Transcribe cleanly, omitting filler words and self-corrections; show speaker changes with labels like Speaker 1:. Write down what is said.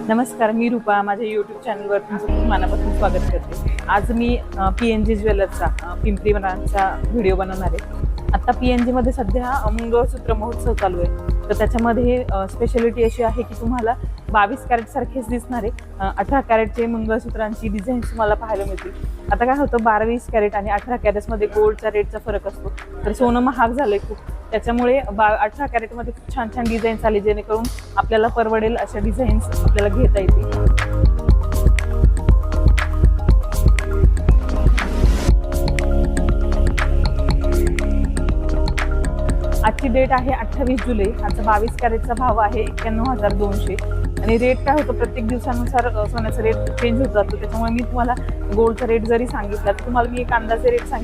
Speaker 1: नमस्कार, मी रूपा. माझ्या यूट्यूब चॅनलवर तुमचं खूप मनापासून स्वागत करते. आज मी PNG ज्वेलर्सचा पिंपरी बनाचा व्हिडिओ बनवणार आहे. आता PNG मध्ये सध्या मंगळसूत्र महोत्सव चालू आहे. तर त्याच्यामध्ये स्पेशालिटी अशी आहे की तुम्हाला 22 कॅरेट सारखेच दिसणारे 18 कॅरेटचे मंगळसूत्रांची डिझाईन्स तुम्हाला पाहायला मिळतील. आता काय होतं, 22 कॅरेट आणि 18 कॅरेटमध्ये गोल्डचा रेटचा फरक असतो. तर सोनं महाग झालंय खूप, त्याच्यामुळे 18 कॅरेटमध्ये खूप छान छान डिझाईन्स आले, जेणेकरून आपल्याला परवडेल अशा डिझाईन्स आपल्याला घेता येतील. आजची डेट आहे 28 जुलै. आजचा 22 कॅरेटचा भाव आहे 91,200. आणि रेट काय होतं, प्रत्येक दिवसानुसार सोन्याचा रेट चेंज होत जातो. त्याच्यामुळे मी तुम्हाला गोल्डचा रेट जरी सांगितला तर तुम्हाला मी एक अंदाजे रेट